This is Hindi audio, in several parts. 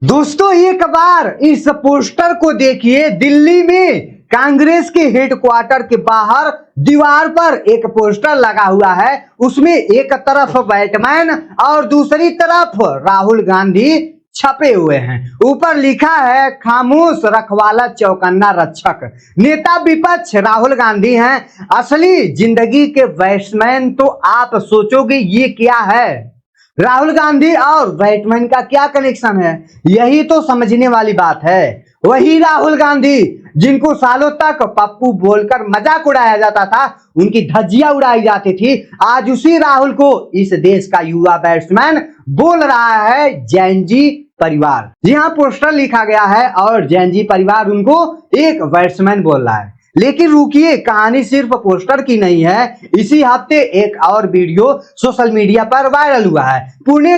दोस्तों एक बार इस पोस्टर को देखिए। दिल्ली में कांग्रेस के हेडक्वार्टर के बाहर दीवार पर एक पोस्टर लगा हुआ है। उसमें एक तरफ बैटमैन और दूसरी तरफ राहुल गांधी छपे हुए हैं। ऊपर लिखा है खामोश रखवाला चौकन्ना रक्षक। नेता विपक्ष राहुल गांधी हैं। असली जिंदगी के बैट्समैन तो आप सोचोगे ये क्या है। राहुल गांधी और बैटमैन का क्या कनेक्शन है, यही तो समझने वाली बात है। वही राहुल गांधी जिनको सालों तक पप्पू बोलकर मजाक उड़ाया जाता था, उनकी धज्जियां उड़ाई जाती थी, आज उसी राहुल को इस देश का युवा बैट्समैन बोल रहा है जैनजी परिवार। यहाँ पोस्टर लिखा गया है और जैनजी परिवार उनको एक बैट्समैन बोल रहा है। लेकिन रुकिए, कहानी सिर्फ पोस्टर की नहीं है। इसी हफ्ते एक और वीडियो सोशल मीडिया पर वायरल हुआ है। पुणे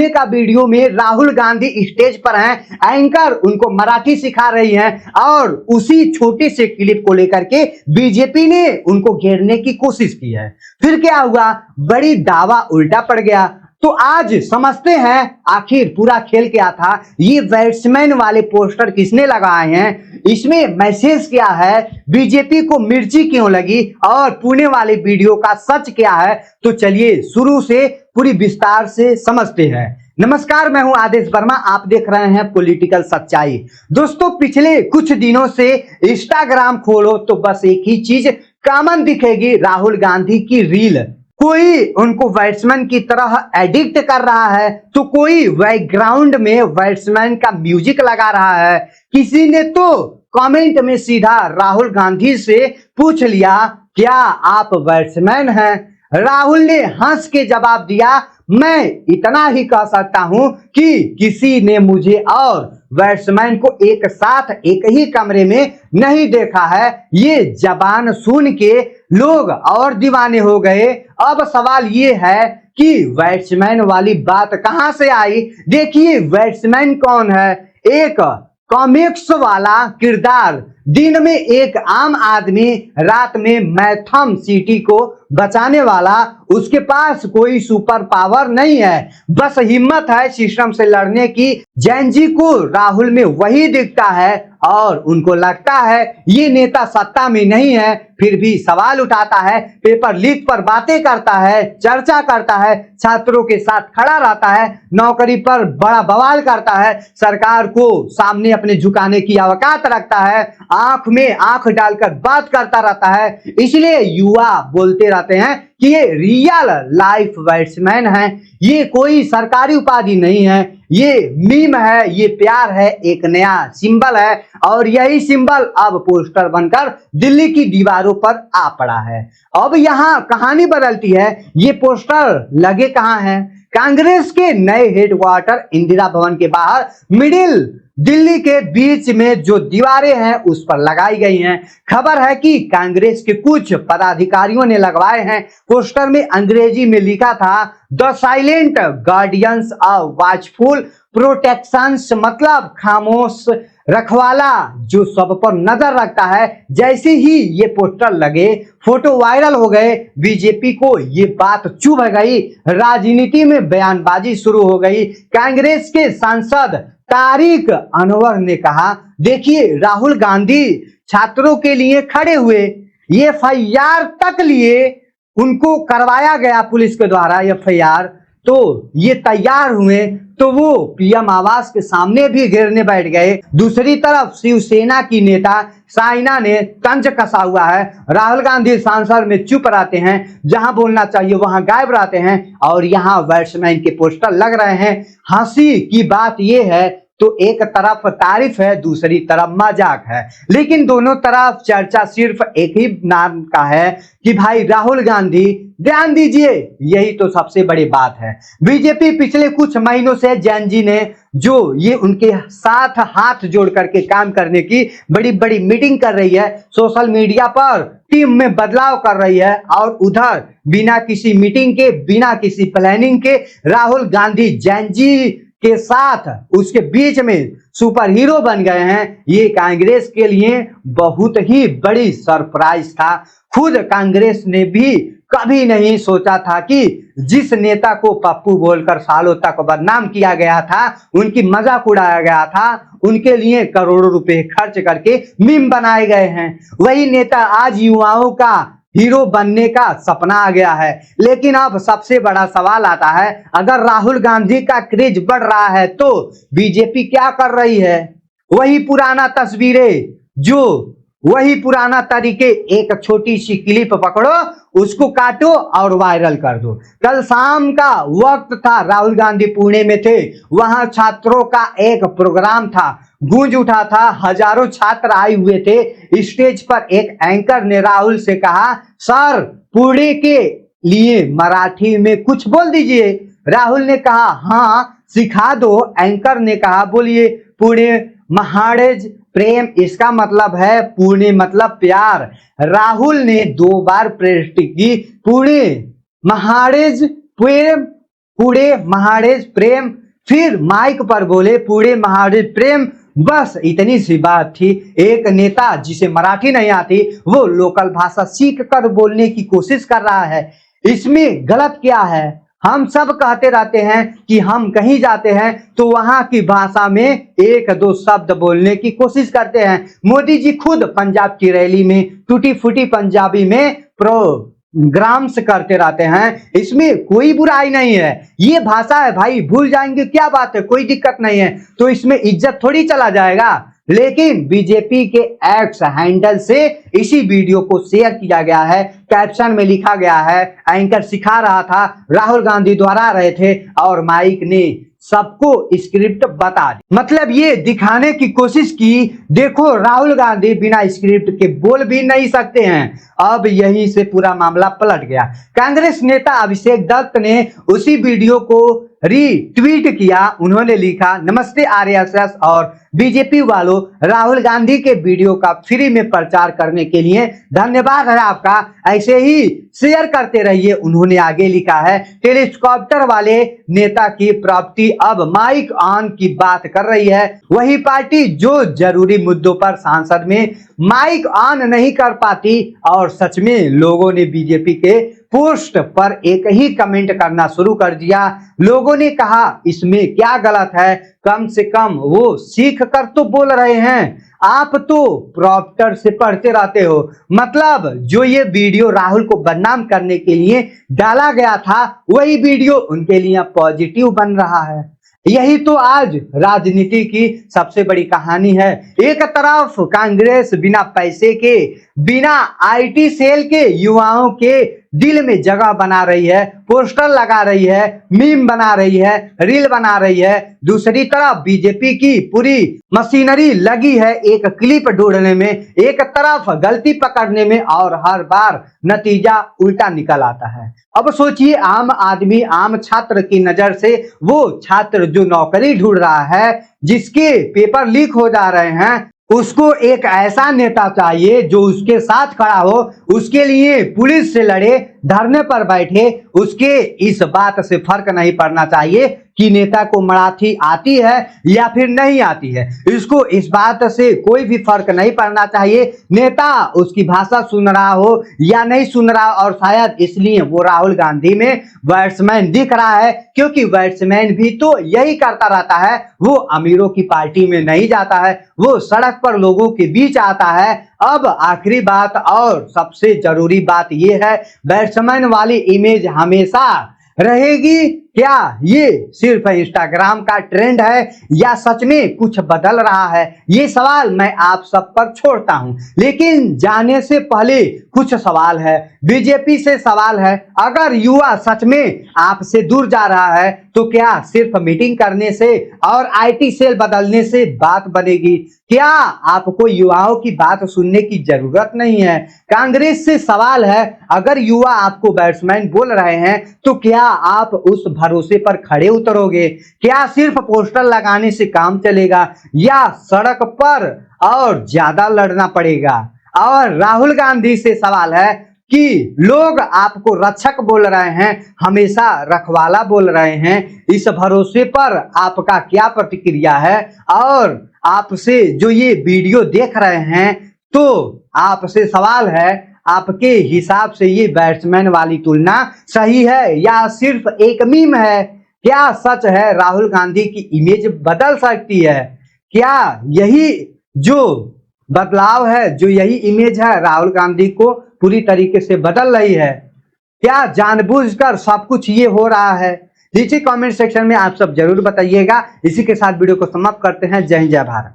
का वीडियो में राहुल गांधी स्टेज पर हैं, एंकर उनको मराठी सिखा रही हैं और उसी छोटे से क्लिप को लेकर के बीजेपी ने उनको घेरने की कोशिश की है। फिर क्या हुआ, बड़ी दावा उल्टा पड़ गया। तो आज समझते हैं आखिर पूरा खेल क्या था, ये बैट्समैन वाले पोस्टर किसने लगाए हैं, इसमें मैसेज क्या है, बीजेपी को मिर्ची क्यों लगी और पुणे वाले वीडियो का सच क्या है। तो चलिए शुरू से पूरी विस्तार से समझते हैं। नमस्कार, मैं हूं आदेश वर्मा, आप देख रहे हैं पॉलिटिकल सच्चाई। दोस्तों पिछले कुछ दिनों से इंस्टाग्राम खोलो तो बस एक ही चीज कॉमन दिखेगी, राहुल गांधी की रील। कोई उनको बैट्समैन की तरह एडिक्ट कर रहा है तो कोई बैकग्राउंड में बैट्समैन का म्यूजिक लगा रहा है। किसी ने तो कमेंट में सीधा राहुल गांधी से पूछ लिया, क्या आप बैट्समैन हैं। राहुल ने हंस के जवाब दिया, मैं इतना ही कह सकता हूं कि किसी ने मुझे और बैट्समैन को एक साथ एक ही कमरे में नहीं देखा है। ये जबान सुन के लोग और दीवाने हो गए। अब सवाल ये है कि बैट्समैन वाली बात कहां से आई। देखिए बैट्समैन कौन है, एक कॉमिक्स वाला किरदार, दिन में एक आम आदमी, रात में मैथम सिटी को बचाने वाला। उसके पास कोई सुपर पावर नहीं है, बस हिम्मत है सिस्टम से लड़ने की। जैनजी को राहुल में वही दिखता है और उनको लगता है ये नेता सत्ता में नहीं है, फिर भी सवाल उठाता है, पेपर लीक पर बातें करता है, चर्चा करता है, छात्रों के साथ खड़ा रहता है, नौकरी पर बड़ा बवाल करता है, सरकार को सामने अपने झुकाने की औकात रखता है, आंख में आंख डालकर बात करता रहता है। इसलिए युवा बोलते रहते हैं कि ये रियल लाइफ बैट्समैन है, ये कोई सरकारी उपाधि नहीं है, ये मीम है, ये प्यार है, एक नया सिंबल है और यही सिंबल अब पोस्टर बनकर दिल्ली की दीवारों पर आ पड़ा है। अब यहाँ कहानी बदलती है। ये पोस्टर लगे कहाँ हैं? कांग्रेस के नए हेडक्वार्टर इंदिरा भवन के बाहर मिडिल दिल्ली के बीच में जो दीवारें हैं उस पर लगाई गई हैं। खबर है कि कांग्रेस के कुछ पदाधिकारियों ने लगवाए हैं। पोस्टर में अंग्रेजी में लिखा था, the silent guardians of watchful protections, मतलब खामोश रखवाला जो सब पर नजर रखता है। जैसे ही ये पोस्टर लगे, फोटो वायरल हो गए, बीजेपी को ये बात चुभ गई, राजनीति में बयानबाजी शुरू हो गई। कांग्रेस के सांसद तारिक अनवर ने कहा, देखिए राहुल गांधी छात्रों के लिए खड़े हुए, ये एफआईआर तक लिए, उनको करवाया गया पुलिस के द्वारा एफआईआर, तो ये तैयार हुए तो वो पीएम आवास के सामने भी घेरने बैठ गए। दूसरी तरफ शिवसेना की नेता साइना ने तंज कसा हुआ है। राहुल गांधी सांसद में चुप रहते हैं, जहां बोलना चाहिए वहां गायब रहते हैं और यहाँ बैट्समैन के पोस्टर लग रहे हैं। हंसी की बात यह है तो एक तरफ तारीफ है, दूसरी तरफ मजाक है, लेकिन दोनों तरफ चर्चा सिर्फ एक ही नाम का है कि भाई राहुल गांधी ध्यान दीजिए, यही तो सबसे बड़ी बात है। बीजेपी पिछले कुछ महीनों से जैनजी ने जो ये उनके साथ हाथ जोड़ करके काम करने की बड़ी बड़ी मीटिंग कर रही है, सोशल मीडिया पर टीम में बदलाव कर रही है और उधर बिना किसी मीटिंग के, बिना किसी प्लानिंग के राहुल गांधी जैनजी के साथ उसके बीच में सुपर हीरो बन गए हैं। ये कांग्रेस के लिए बहुत ही बड़ी सरप्राइज था। खुद कांग्रेस ने भी कभी नहीं सोचा था कि जिस नेता को पप्पू बोलकर सालों तक बदनाम किया गया था, उनकी मजाक उड़ाया गया था, उनके लिए करोड़ों रुपए खर्च करके मीम बनाए गए हैं, वही नेता आज युवाओं का हीरो बनने का सपना आ गया है। लेकिन अब सबसे बड़ा सवाल आता है, अगर राहुल गांधी का क्रेज बढ़ रहा है तो बीजेपी क्या कर रही है? वही पुराना तस्वीरें, जो वही पुराना तरीके, एक छोटी सी क्लिप पकड़ो, उसको काटो और वायरल कर दो। कल शाम का वक्त था, राहुल गांधी पुणे में थे, वहां छात्रों का एक प्रोग्राम था, गूंज उठा था, हजारों छात्र आए हुए थे। स्टेज पर एक एंकर ने राहुल से कहा, सर पुणे के लिए मराठी में कुछ बोल दीजिए। राहुल ने कहा, हाँ सिखा दो। एंकर ने कहा, बोलिए। पुणे महाडेज प्रेम, इसका मतलब है पुणे मतलब प्यार। राहुल ने 2 बार प्रस्तुति की, पुणे महाडेज प्रेम, पुणे महाडेज प्रेम, फिर माइक पर बोले पुणे महाडेज प्रेम। बस इतनी सी बात थी। एक नेता जिसे मराठी नहीं आती, वो लोकल भाषा सीख कर बोलने की कोशिश कर रहा है, इसमें गलत क्या है? हम सब कहते रहते हैं कि हम कहीं जाते हैं तो वहां की भाषा में 1-2 शब्द बोलने की कोशिश करते हैं। मोदी जी खुद पंजाब की रैली में टूटी फूटी पंजाबी में प्रोग्राम्स करते रहते हैं, इसमें कोई बुराई नहीं है। ये भाषा है भाई, भूल जाएंगे क्या बात है, कोई दिक्कत नहीं है, तो इसमें इज्जत थोड़ी चला जाएगा। लेकिन बीजेपी के एक्स हैंडल से इसी वीडियो को शेयर किया गया है, कैप्शन में लिखा गया है, एंकर सिखा रहा था, राहुल गांधी दोहरा रहे थे और माइक ने सबको स्क्रिप्ट बता दी। मतलब ये दिखाने की कोशिश की, देखो राहुल गांधी बिना स्क्रिप्ट के बोल भी नहीं सकते हैं। अब यहीं से पूरा मामला पलट गया। कांग्रेस नेता अभिषेक दत्त ने उसी वीडियो को रीट्वीट किया। उन्होंने लिखा, नमस्ते आरएसएस और बीजेपी वालों, राहुल गांधी के वीडियो का फ्री में प्रचार करने के लिए धन्यवाद है आपका, ऐसे ही शेयर करते रहिए। उन्होंने आगे लिखा है, टेलीकॉप्टर वाले नेता की प्रॉपर्टी अब माइक ऑन की बात कर रही है, वही पार्टी जो जरूरी मुद्दों पर सांसद में माइक ऑन नहीं कर पाती। और सच में लोगों ने बीजेपी के पोस्ट पर एक ही कमेंट करना शुरू कर दिया। लोगों ने कहा, इसमें क्या गलत है, कम से कम वो सीख कर तो बोल रहे हैं, आप तो प्रॉम्प्टर से पढ़ते रहते हो। मतलब जो ये वीडियो राहुल को बदनाम करने के लिए डाला गया था, वही वीडियो उनके लिए पॉजिटिव बन रहा है। यही तो आज राजनीति की सबसे बड़ी कहानी है। एक तरफ कांग्रेस बिना पैसे के, बिना आईटी सेल के युवाओं के दिल में जगह बना रही है, पोस्टर लगा रही है, मीम बना रही है, रील बना रही है। दूसरी तरफ बीजेपी की पूरी मशीनरी लगी है एक क्लिप ढूंढने में, एक तरफ गलती पकड़ने में, और हर बार नतीजा उल्टा निकल आता है। अब सोचिए, आम आदमी, आम छात्र की नजर से, वो छात्र जो नौकरी ढूंढ रहा है, जिसके पेपर लीक हो जा रहे हैं, उसको एक ऐसा नेता चाहिए जो उसके साथ खड़ा हो, उसके लिए पुलिस से लड़े, धरने पर बैठे। उसके इस बात से फर्क नहीं पड़ना चाहिए कि नेता को मराठी आती है या फिर नहीं आती है, इसको इस बात से कोई भी फर्क नहीं पड़ना चाहिए नेता उसकी भाषा सुन रहा हो या नहीं सुन रहा। और शायद इसलिए वो राहुल गांधी में बैट्समैन दिख रहा है, क्योंकि बैट्समैन भी तो यही करता रहता है, वो अमीरों की पार्टी में नहीं जाता है, वो सड़क पर लोगों के बीच आता है। अब आखिरी बात और सबसे जरूरी बात यह है, बैट्समैन वाली इमेज हमेशा रहेगी क्या? ये सिर्फ इंस्टाग्राम का ट्रेंड है या सच में कुछ बदल रहा है? ये सवाल मैं आप सब पर छोड़ता हूं। लेकिन जाने से पहले कुछ सवाल है, बीजेपी से सवाल है। अगर युवा सच में आपसे दूर जा रहा है तो क्या सिर्फ मीटिंग करने से और आईटी सेल बदलने से बात बनेगी? क्या आपको युवाओं की बात सुनने की जरूरत नहीं है? कांग्रेस से सवाल है, अगर युवा आपको बैट्समैन बोल रहे हैं तो क्या आप उस भरोसे पर खड़े उतरोगे? क्या सिर्फ पोस्टर लगाने से काम चलेगा या सड़क पर और ज्यादा लड़ना पड़ेगा? और राहुल गांधी से सवाल है कि लोग आपको रक्षक बोल रहे हैं, हमेशा रखवाला बोल रहे हैं, इस भरोसे पर आपका क्या प्रतिक्रिया है? और आपसे जो ये वीडियो देख रहे हैं, तो आपसे सवाल है, आपके हिसाब से ये बैट्समैन वाली तुलना सही है या सिर्फ एक मीम है? क्या सच है राहुल गांधी की इमेज बदल सकती है? क्या यही जो बदलाव है, जो यही इमेज है, राहुल गांधी को पूरी तरीके से बदल रही है? क्या जानबूझकर सब कुछ ये हो रहा है? नीचे कमेंट सेक्शन में आप सब जरूर बताइएगा। इसी के साथ वीडियो को समाप्त करते हैं। जय हिंद, जय भारत।